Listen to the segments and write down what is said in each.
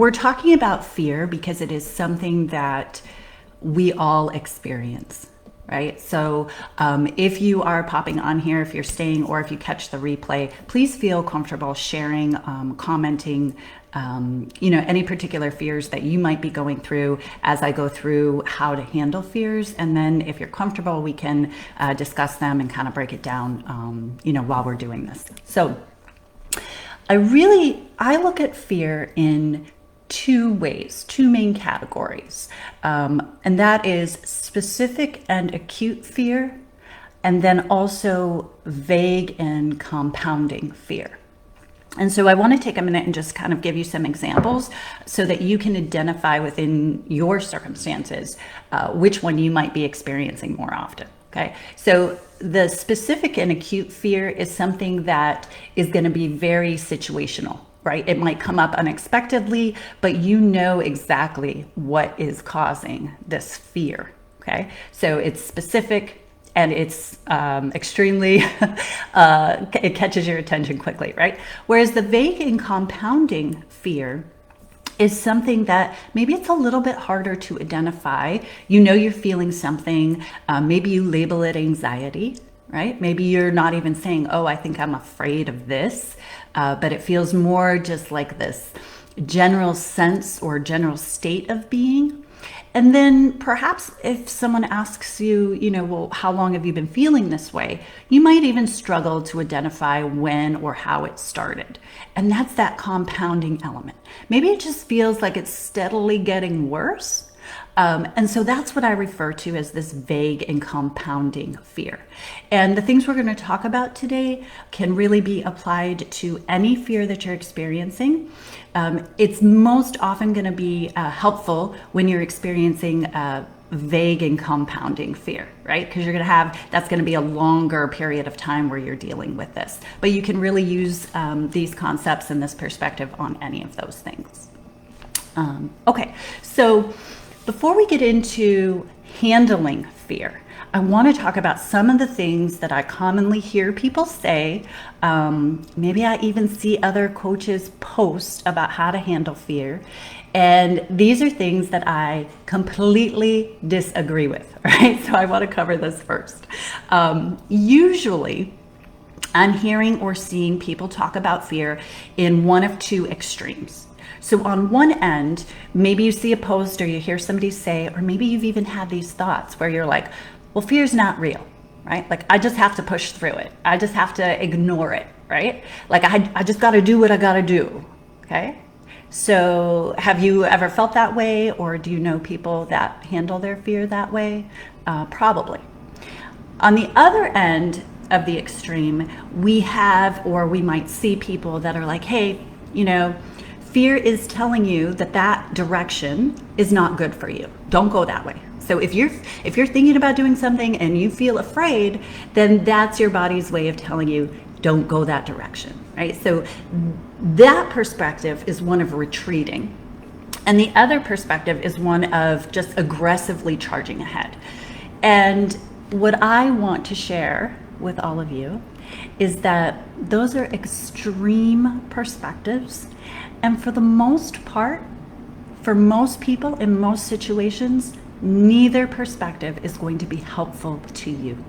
we're talking about fear because it is something that we all experience, right? So if you are popping on here, if you're staying, or if you catch the replay, please feel comfortable sharing, commenting, any particular fears that you might be going through as I go through how to handle fears. And then if you're comfortable, we can discuss them and kind of break it down, while we're doing this. So I look at fear in two ways, two main categories. And that is specific and acute fear, and then also vague and compounding fear. And so I want to take a minute and just kind of give you some examples so that you can identify within your circumstances which one you might be experiencing more often. Okay, so the specific and acute fear is something that is going to be very situational, right? It might come up unexpectedly, but you know exactly what is causing this fear. Okay, so it's specific and it's extremely, it catches your attention quickly, right? Whereas the vague and compounding fear is something that maybe it's a little bit harder to identify. You know you're feeling something, maybe you label it anxiety, right? Maybe you're not even saying, oh, I think I'm afraid of this, but it feels more just like this general sense or general state of being. And then perhaps if someone asks you, well, how long have you been feeling this way? You might even struggle to identify when or how it started. And that's that compounding element. Maybe it just feels like it's steadily getting worse. And so that's what I refer to as this vague and compounding fear. And the things we're going to talk about today can really be applied to any fear that you're experiencing. It's most often going to be helpful when you're experiencing vague and compounding fear, right? Because that's going to be a longer period of time where you're dealing with this. But you can really use these concepts and this perspective on any of those things. Okay, so before we get into handling fear, I want to talk about some of the things that I commonly hear people say. Maybe I even see other coaches post about how to handle fear. And these are things that I completely disagree with, right? So I want to cover this first. Usually, I'm hearing or seeing people talk about fear in one of two extremes. So on one end, maybe you see a post or you hear somebody say, or maybe you've even had these thoughts where you're like, well, fear's not real, right? Like, I just have to push through it. I just have to ignore it, right? Like, I just got to do what I got to do, okay? So have you ever felt that way, or do you know people that handle their fear that way? Probably. On the other end of the extreme, we might see people that are like, hey, fear is telling you that direction is not good for you. Don't go that way. So if you're thinking about doing something and you feel afraid, then that's your body's way of telling you, don't go that direction, right? So that perspective is one of retreating. And the other perspective is one of just aggressively charging ahead. And what I want to share with all of you is that those are extreme perspectives. And for the most part, for most people in most situations, neither perspective is going to be helpful to you.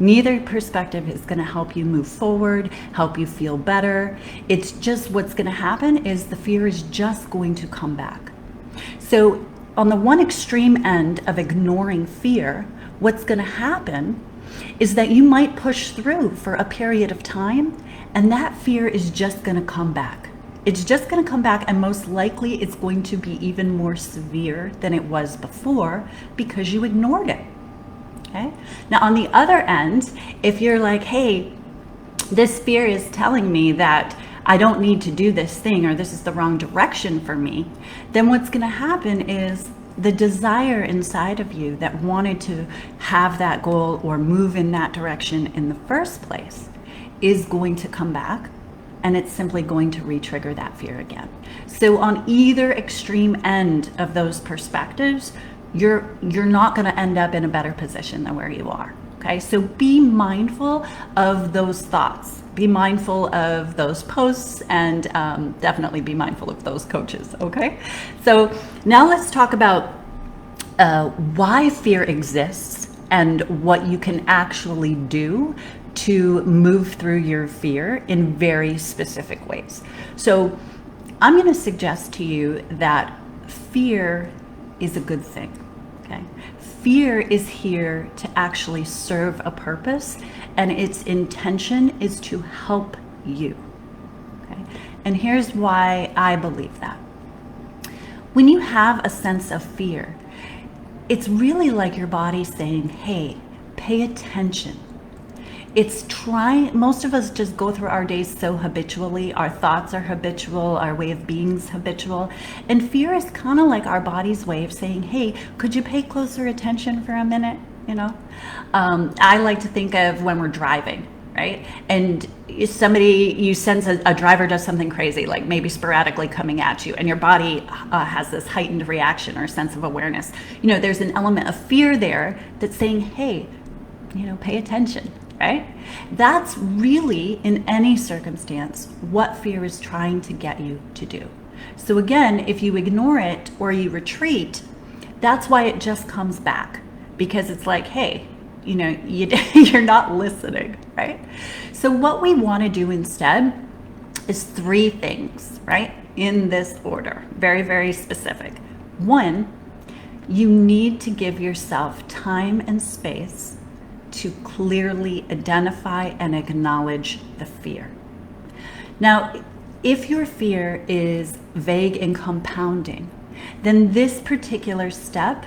Neither perspective is going to help you move forward, help you feel better. It's just what's going to happen is the fear is just going to come back. So on the one extreme end of ignoring fear, what's going to happen is that you might push through for a period of time, and that fear is just going to come back. It's just going to come back, and most likely it's going to be even more severe than it was before because you ignored it. Okay? Now, on the other end, if you're like, hey, this fear is telling me that I don't need to do this thing, or this is the wrong direction for me, then what's going to happen is the desire inside of you that wanted to have that goal or move in that direction in the first place is going to come back, and it's simply going to re-trigger that fear again. So on either extreme end of those perspectives, you're not going to end up in a better position than where you are. Okay, so be mindful of those thoughts. be mindful of those posts and definitely be mindful of those coaches, okay? So now let's talk about why fear exists and what you can actually do to move through your fear in very specific ways. So I'm going to suggest to you that fear is a good thing, okay? Fear is here to actually serve a purpose, and its intention is to help you, okay? And here's why I believe that. When you have a sense of fear, it's really like your body saying, hey, pay attention. It's trying, most of us just go through our days so habitually. Our thoughts are habitual, our way of being is habitual. And fear is kind of like our body's way of saying, hey, could you pay closer attention for a minute? You know, I like to think of when we're driving, right? And you sense a driver does something crazy, like maybe sporadically coming at you, and your body has this heightened reaction or sense of awareness. You know, there's an element of fear there that's saying, hey, you know, pay attention, right? That's really, in any circumstance, what fear is trying to get you to do. So again, if you ignore it or you retreat, that's why it just comes back, because it's like, hey, you know, you're not listening, right? So what we want to do instead is 3 things, right? In this order, very, very specific. 1, you need to give yourself time and space to clearly identify and acknowledge the fear. Now, if your fear is vague and compounding, then this particular step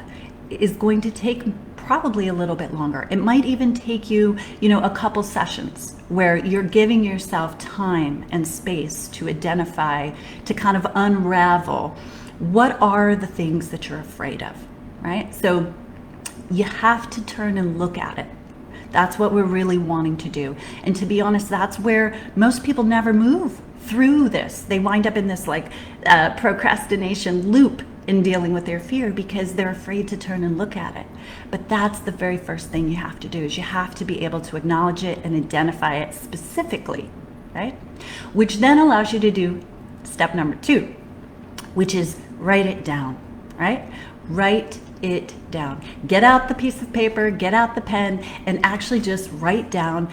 is going to take probably a little bit longer. It might even take you, you know, a couple sessions where you're giving yourself time and space to identify, to kind of unravel what are the things that you're afraid of, right? So you have to turn and look at it. That's what we're really wanting to do. And to be honest, that's where most people never move through this. They wind up in this like procrastination loop in dealing with their fear because they're afraid to turn and look at it. But that's the very first thing you have to do, is you have to be able to acknowledge it and identify it specifically, right? Which then allows you to do step number 2, which is write it down, right? Write it down. Get out the piece of paper, get out the pen, and actually just write down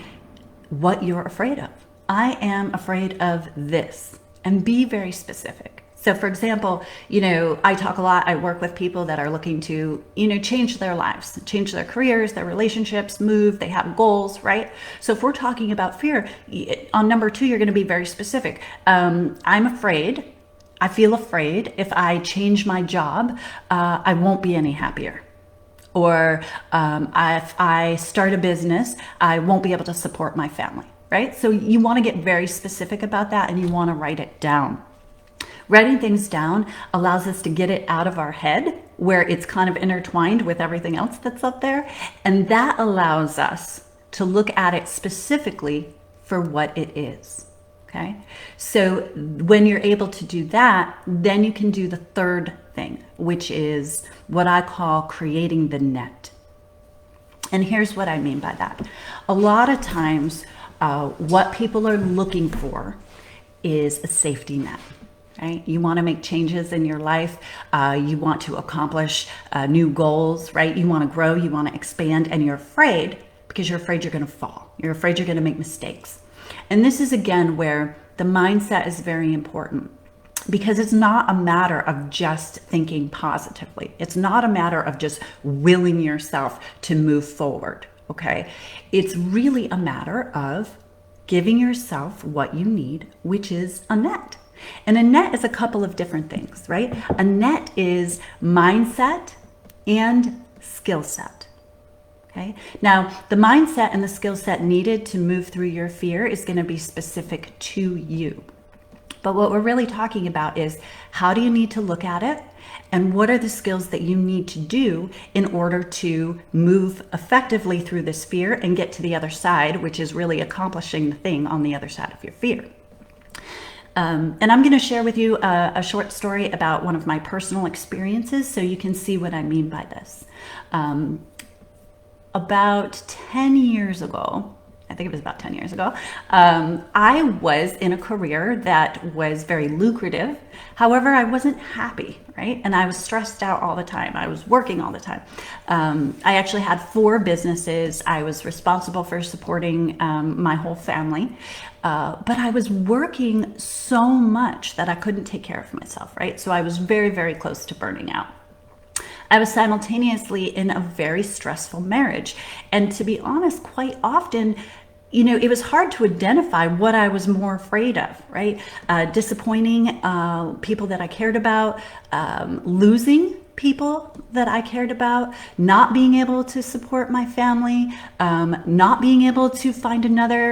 what you're afraid of. I am afraid of this, and be very specific. So for example, you know, I talk a lot, I work with people that are looking to, you know, change their lives, change their careers, their relationships, move, they have goals, right? So if we're talking about fear, on number 2, you're going to be very specific. I'm afraid, I feel afraid if I change my job, I won't be any happier. Or if I start a business, I won't be able to support my family, right? So you want to get very specific about that, and you want to write it down. Writing things down allows us to get it out of our head where it's kind of intertwined with everything else that's up there. And that allows us to look at it specifically for what it is. Okay. So when you're able to do that, then you can do the 3rd thing, which is what I call creating the net. And here's what I mean by that. A lot of times, what people are looking for is a safety net. Right? You want to make changes in your life. You want to accomplish new goals, right? You want to grow, you want to expand, and you're afraid because you're afraid you're going to fall. You're afraid you're going to make mistakes. And this is again where the mindset is very important, because it's not a matter of just thinking positively. It's not a matter of just willing yourself to move forward. Okay. It's really a matter of giving yourself what you need, which is a net. And a net is a couple of different things, right? A net is mindset and skill set. Okay. Now, the mindset and the skill set needed to move through your fear is going to be specific to you. But what we're really talking about is, how do you need to look at it? And what are the skills that you need to do in order to move effectively through this fear and get to the other side, which is really accomplishing the thing on the other side of your fear. And I'm going to share with you a short story about one of my personal experiences so you can see what I mean by this. About 10 years ago, I think it was about 10 years ago, I was in a career that was very lucrative. However, I wasn't happy, right? And I was stressed out all the time. I was working all the time. I actually had 4 businesses. I was responsible for supporting my whole family. But I was working so much that I couldn't take care of myself, right? So I was very, very close to burning out. I was simultaneously in a very stressful marriage. And to be honest, quite often, it was hard to identify what I was more afraid of, right? Disappointing people that I cared about, losing people that I cared about, not being able to support my family, not being able to find another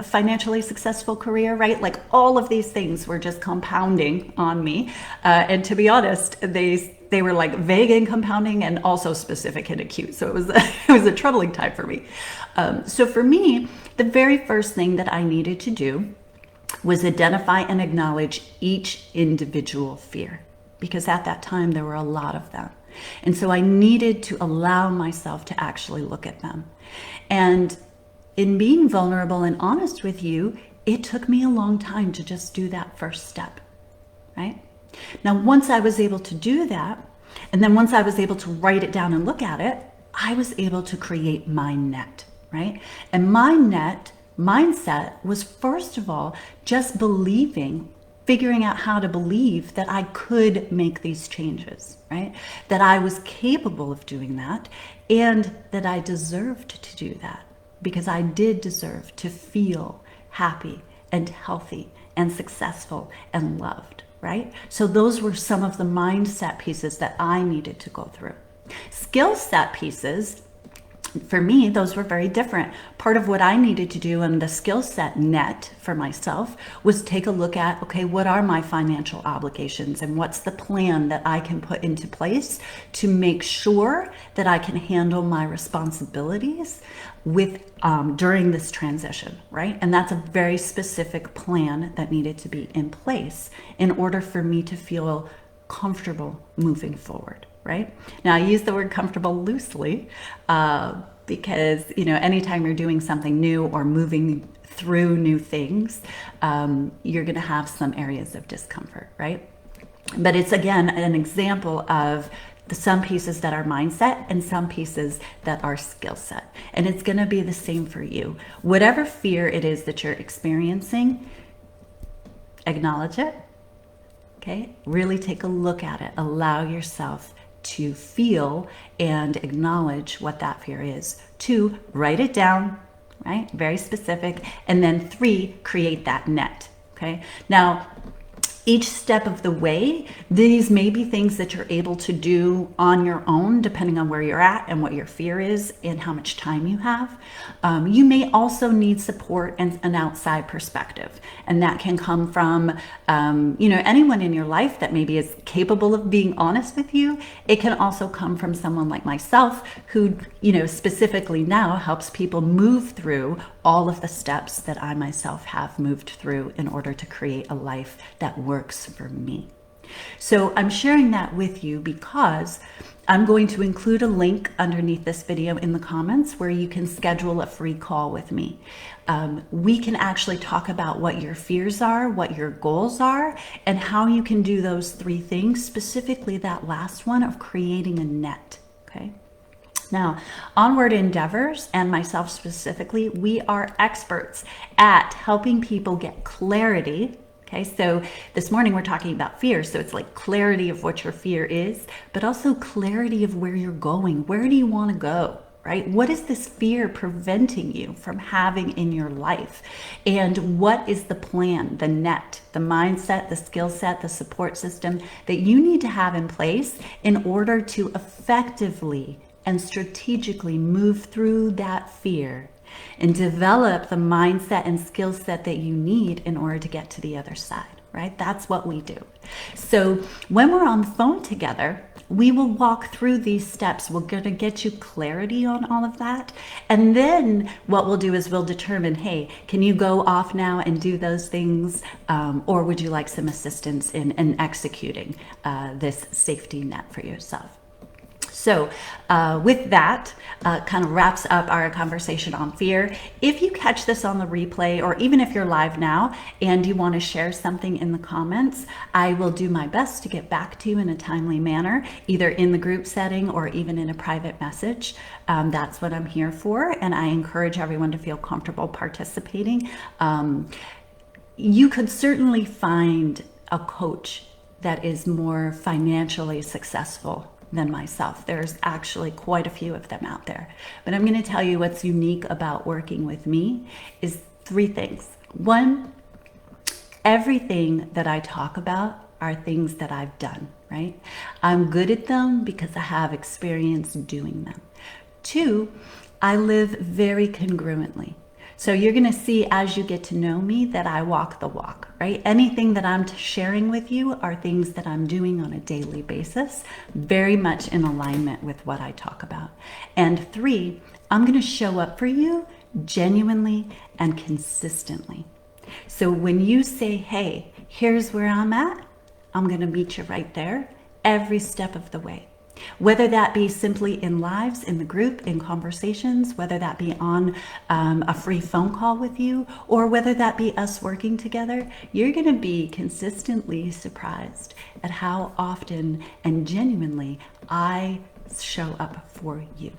financially successful career, right? Like all of these things were just compounding on me. And to be honest, they were like vague and compounding and also specific and acute. So it was a troubling time for me. So for me, the very first thing that I needed to do was identify and acknowledge each individual fear, because at that time there were a lot of them. And so I needed to allow myself to actually look at them. And in being vulnerable and honest with you, it took me a long time to just do that first step, right? Now, once I was able to do that, and then once I was able to write it down and look at it, I was able to create my net, right? And my net mindset was, first of all, just figuring out how to believe that I could make these changes, right? That I was capable of doing that and that I deserved to do that, because I did deserve to feel happy and healthy and successful and loved, right? So those were some of the mindset pieces that I needed to go through. Skill set pieces, for me, those were very different. Part of what I needed to do in the skill set net for myself was take a look at, okay, what are my financial obligations and what's the plan that I can put into place to make sure that I can handle my responsibilities during this transition, right? And that's a very specific plan that needed to be in place in order for me to feel comfortable moving forward. Right? Now, I use the word comfortable loosely because, anytime you're doing something new or moving through new things, you're going to have some areas of discomfort, right? But it's, again, an example of some pieces that are mindset and some pieces that are skill set. And it's going to be the same for you. Whatever fear it is that you're experiencing, acknowledge it. Okay? Really take a look at it. Allow yourself to feel and acknowledge what that fear is. 2, write it down, right? Very specific. And then 3, create that net, okay? Now, each step of the way, these may be things that you're able to do on your own, depending on where you're at and what your fear is and how much time you have. You may also need support and an outside perspective. And that can come from, anyone in your life that maybe is capable of being honest with you. It can also come from someone like myself who, specifically now helps people move through all of the steps that I myself have moved through in order to create a life that works for me. So I'm sharing that with you because I'm going to include a link underneath this video in the comments where you can schedule a free call with me. We can actually talk about what your fears are, what your goals are, and how you can do those 3 things, specifically that last one of creating a net, okay? Now, Onward Endeavors and myself specifically, we are experts at helping people get clarity. Okay, so this morning we're talking about fear. So it's like clarity of what your fear is, but also clarity of where you're going. Where do you want to go, right? What is this fear preventing you from having in your life? And what is the plan, the net, the mindset, the skill set, the support system that you need to have in place in order to effectively and strategically move through that fear and develop the mindset and skill set that you need in order to get to the other side, right? That's what we do. So when we're on the phone together, we will walk through these steps. We're going to get you clarity on all of that. And then what we'll do is we'll determine, hey, can you go off now and do those things? Or would you like some assistance in executing this safety net for yourself? So, with that, kind of wraps up our conversation on fear. If you catch this on the replay, or even if you're live now and you want to share something in the comments, I will do my best to get back to you in a timely manner, either in the group setting or even in a private message. That's what I'm here for, and I encourage everyone to feel comfortable participating. You could certainly find a coach that is more financially successful than myself. There's actually quite a few of them out there. But I'm going to tell you what's unique about working with me is 3 things. 1, everything that I talk about are things that I've done, right? I'm good at them because I have experience doing them. 2, I live very congruently. So you're going to see as you get to know me that I walk the walk, right? Anything that I'm sharing with you are things that I'm doing on a daily basis, very much in alignment with what I talk about. And 3, I'm going to show up for you genuinely and consistently. So when you say, hey, here's where I'm at, I'm going to meet you right there every step of the way. Whether that be simply in lives, in the group, in conversations, whether that be on a free phone call with you, or whether that be us working together, you're going to be consistently surprised at how often and genuinely I show up for you.